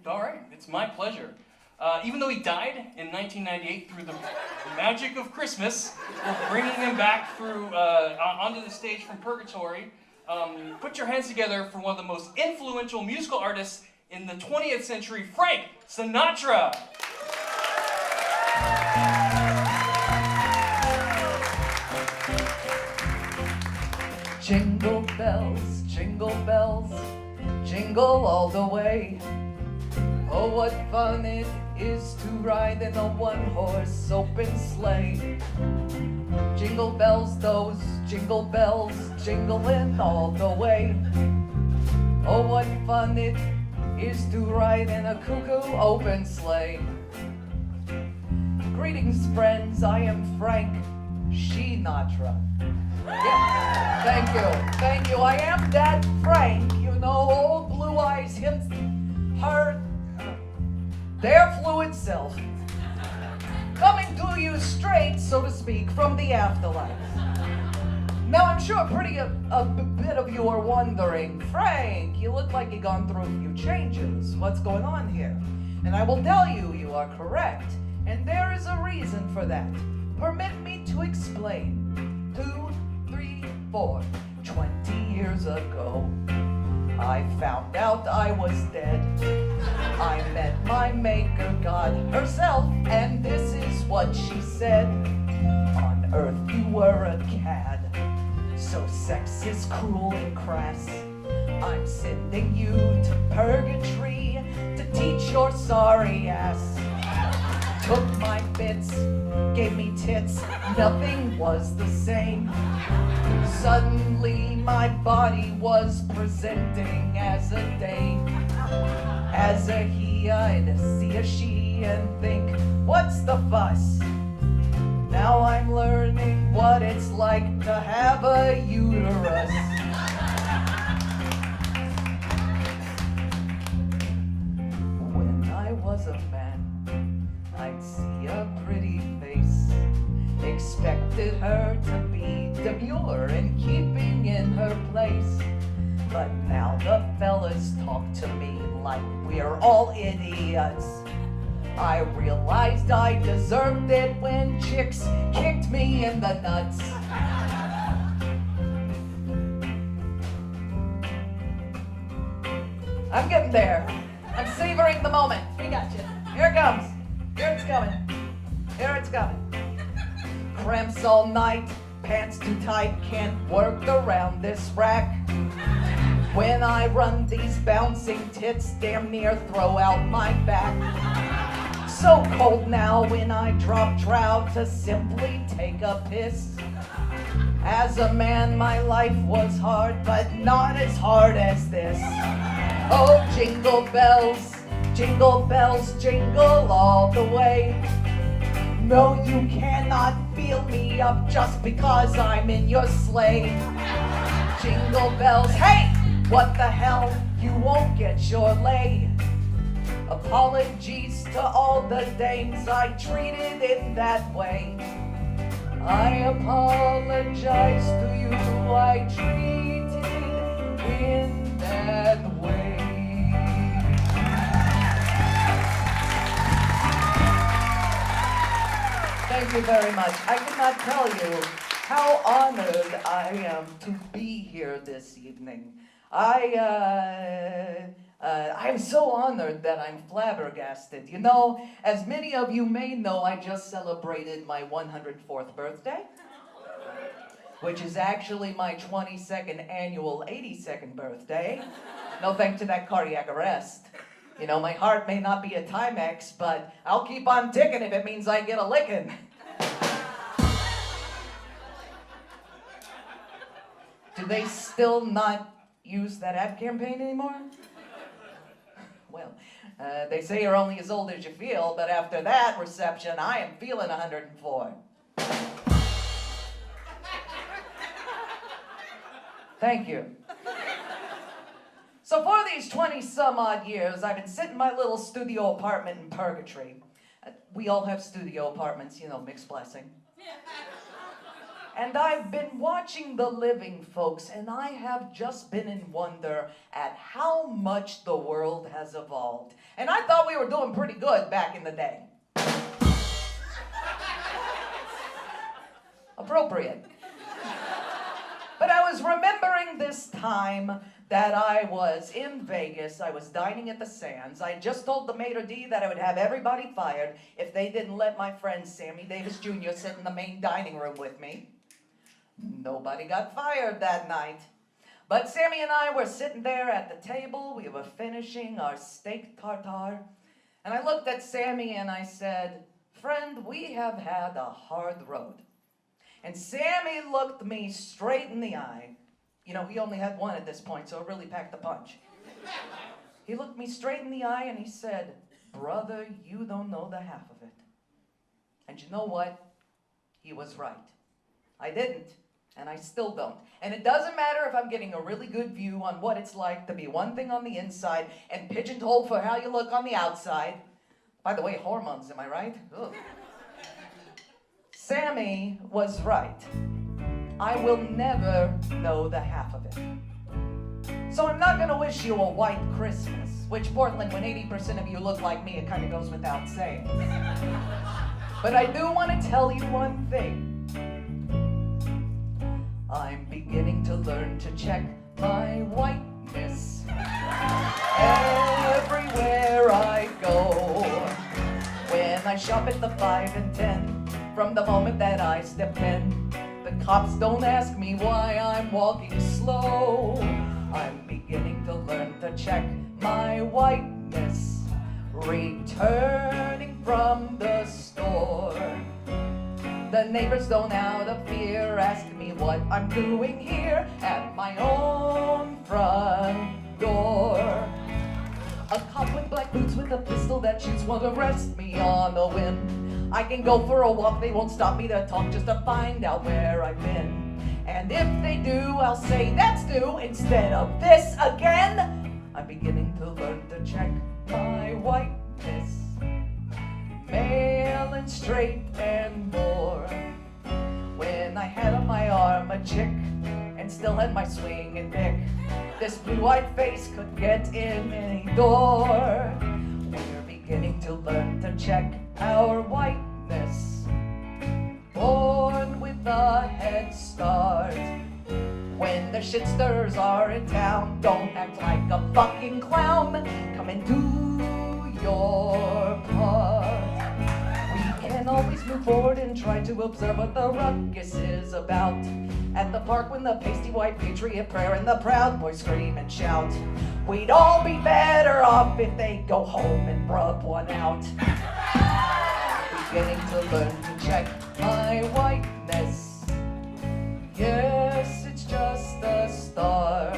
All right, it's my pleasure. Even though he died in 1998 through the magic of Christmas, we're bringing him back through onto the stage from Purgatory. Put your hands together for one of the most influential musical artists in the 20th century, Frank Sinatra. Jingle bells, jingle all the way. Oh, what fun it is to ride in a one-horse open sleigh. Jingle bells, those jingle bells, jingling all the way. Oh, what fun it is to ride in a cuckoo open sleigh. Greetings, friends, I am Frank SHEnatra. Yeah, thank you. I am that Frank, you know, old blue eyes, him, her, their fluid self. Coming to you straight, so to speak, from the afterlife. Now, I'm sure a bit of you are wondering, Frank, you look like you've gone through a few changes. What's going on here? And I will tell you, you are correct. And there is a reason for that. Permit me to explain. 2, 3, 4, 20 years ago, I found out I was dead. I met my maker, God herself, and this is what she said. On earth you were a cad, so sexist, cruel, and crass. I'm sending you to purgatory to teach your sorry ass. Took my bits, gave me tits, nothing was the same. Suddenly my body was presenting as a dame. As a he, I'd see a she and think, what's the fuss? Now I'm learning what it's like to have a uterus. When I was a man, I'd see a pretty face, expected her to be demure and keeping in her place. But now the fellas talk to me like we're all idiots. I realized I deserved it when chicks kicked me in the nuts. I'm getting there. I'm savoring the moment. We got you. Here it comes. Here it's coming. Here it's coming. Cramps all night, pants too tight, can't work around this rack. When I run these bouncing tits, damn near throw out my back. So cold now when I drop trout to simply take a piss. As a man, my life was hard, but not as hard as this. Oh, jingle bells, jingle all the way. No, you cannot feel me up just because I'm in your sleigh. Jingle bells, hey, what the hell, you won't get your lay. Apologies to all the dames I treated in that way. I apologize to you, I treated in that way. Thank you very much. I cannot tell you how honored I am to be here this evening. I am so honored that I'm flabbergasted. You know, as many of you may know, I just celebrated my 104th birthday, which is actually my 22nd annual 82nd birthday. No thanks to that cardiac arrest. You know, my heart may not be a Timex, but I'll keep on ticking if it means I get a licking. Do they still not use that ad campaign anymore? Well, they say you're only as old as you feel, but after that reception, I am feeling 104. Thank you. So for these 20-some-odd years, I've been sitting in my little studio apartment in Purgatory. We all have studio apartments, you know, mixed blessing. And I've been watching the living, folks, and I have just been in wonder at how much the world has evolved. And I thought we were doing pretty good back in the day. Appropriate. But I was remembering this time that I was in Vegas. I was dining at the Sands. I just told the maitre d' that I would have everybody fired if they didn't let my friend Sammy Davis Jr. sit in the main dining room with me. Nobody got fired that night. But Sammy and I were sitting there at the table. We were finishing our steak tartare. And I looked at Sammy and I said, "Friend, we have had a hard road." And Sammy looked me straight in the eye. You know, he only had one at this point, so it really packed a punch. He looked me straight in the eye and he said, "Brother, you don't know the half of it." And you know what? He was right. I didn't, and I still don't. And it doesn't matter if I'm getting a really good view on what it's like to be one thing on the inside and pigeonholed for how you look on the outside. By the way, hormones, am I right? Ugh. Sammy was right. I will never know the half of it. So I'm not gonna wish you a white Christmas, which Portland, when 80% of you look like me, it kind of goes without saying. But I do want to tell you one thing. I'm beginning to learn to check my whiteness everywhere I go. When I shop at the 5 and 10, from the moment that I step in, the cops don't ask me why I'm walking slow. I'm beginning to learn to check my whiteness, returning from the store. The neighbors don't out of fear ask me what I'm doing here at my own front door. A cop with black boots with a pistol that shoots won't arrest me on a whim. I can go for a walk, they won't stop me to talk just to find out where I've been. And if they do, I'll say that's new instead of this again. I'm beginning to learn to check my whiteness, male and straight and more. When I had on my arm a chick and still had my swing and pick, this blue-eyed face could get in any door. We're beginning to learn to check our whiteness, born with a head start. When the shitsters are in town, don't act like a fucking clown. Come and do your part. We can always move forward and try to observe what the ruckus is about. At the park when the pasty white patriot prayer and the Proud Boys scream and shout, we'd all be better off if they go home and rub one out. Beginning to learn to check my whiteness. Yes, it's just a start.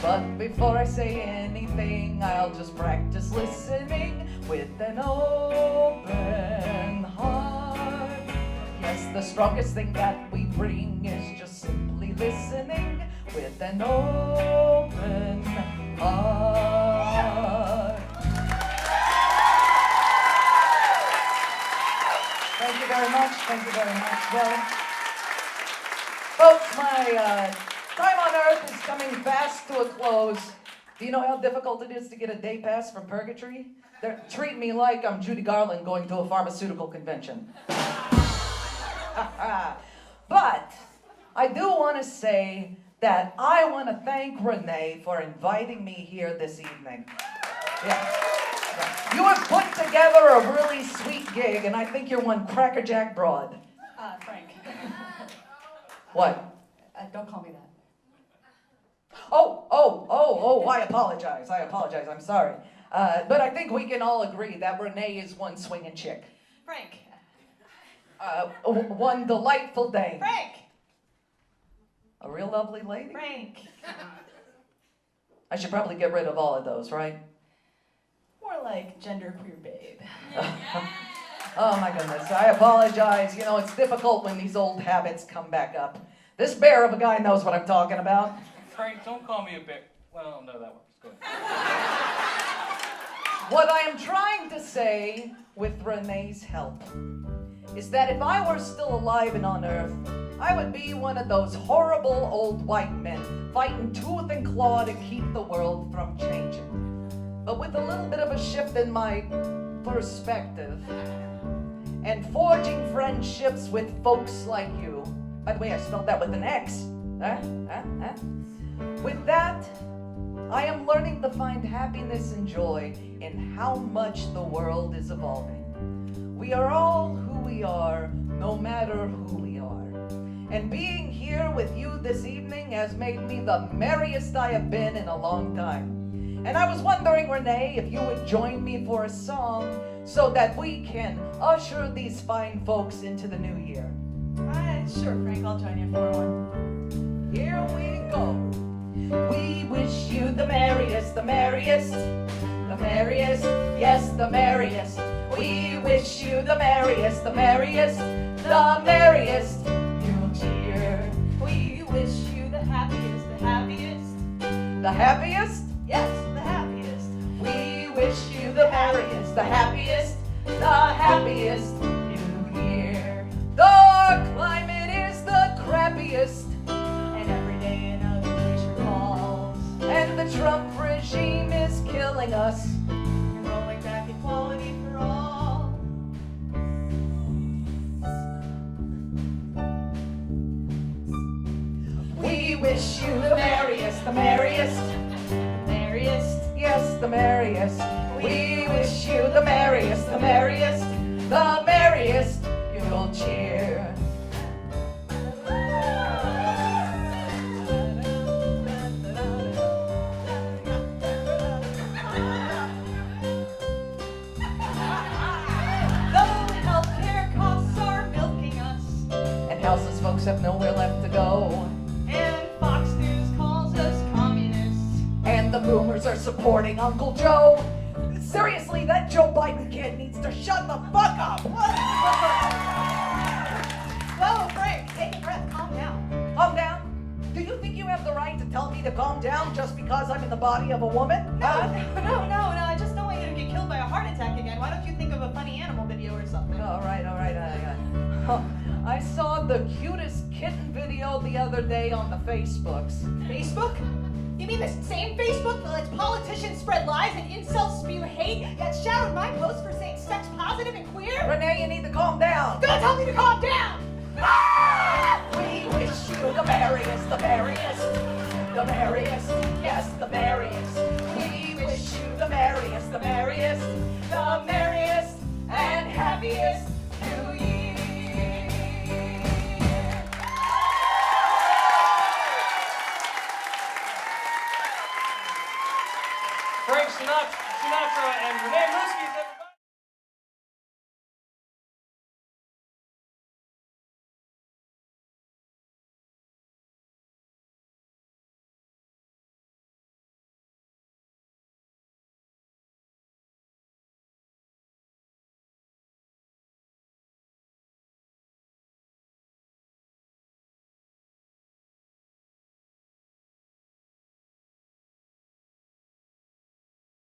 But before I say anything, I'll just practice listening with an open heart. Yes, the strongest thing that we bring is just simply listening with an open heart. Thank you very much. Thank you very much. Well, folks, my time on Earth is coming fast to a close. Do you know how difficult it is to get a day pass from purgatory? They're treating me like I'm Judy Garland going to a pharmaceutical convention. But I do want to say that I want to thank Renee for inviting me here this evening. Yeah. You have put together a really sweet gig, and I think you're one crackerjack broad. Frank. What? Don't call me that. Oh, I apologize, I'm sorry. But I think we can all agree that Renee is one swinging chick. Frank. One delightful dame. Frank. A real lovely lady? Frank. I should probably get rid of all of those, right? More like genderqueer babe. Oh my goodness, I apologize. You know, it's difficult when these old habits come back up. This bear of a guy knows what I'm talking about. Frank, don't call me a bear. Well, no, that works. Go ahead. What I am trying to say, with Renee's help, is that if I were still alive and on Earth, I would be one of those horrible old white men fighting tooth and claw to keep the world from changing. But with a little bit of a shift in my perspective and forging friendships with folks like you. By the way, I spelled that with an X. With that, I am learning to find happiness and joy in how much the world is evolving. We are all who we are, no matter who we are. And being here with you this evening has made me the merriest I have been in a long time. And I was wondering, Renee, if you would join me for a song so that we can usher these fine folks into the new year. Sure, Frank, I'll join you for one. Here we go. We wish you the merriest, the merriest, the merriest, yes, the merriest. We wish you the merriest, the merriest, the merriest. You'll cheer. We wish you the happiest, the happiest. The happiest? Yes, the happiest. We wish you the merriest, the happiest, the happiest new year. The climate is the crappiest, And every day another glacier falls. and the Trump regime is killing us. You're rolling back equality for all. We wish you the merriest, the merriest, Merriest. yes, the merriest. We wish you the merriest, the merriest, the merriest. You'll cheer. Though healthcare costs are milking us, And houseless folks have nowhere left to go. and Fox News calls us communists. And the boomers are supporting Uncle Joe. Seriously, that Joe Biden kid needs to shut the fuck up. Whoa, Frank, take a breath, calm down. Calm down. Do you think you have the right to tell me to calm down just because I'm in the body of a woman? No, I just don't want you to get killed by a heart attack again. Why don't you think of a funny animal video or something? All right. I saw the cutest kitten video the other day on the Facebooks. Facebook? You mean the same Facebook that lets politicians spread lies and incels spew hate, yet shadowed my post for saying sex positive and queer? Renee, you need to calm down. Don't tell me to calm down! We wish you the merriest, the merriest, the merriest, yes, the merriest. We wish you the merriest, the merriest, the merriest and happiest New Year. Frank Sinatra and Renee Muzquiz, everybody.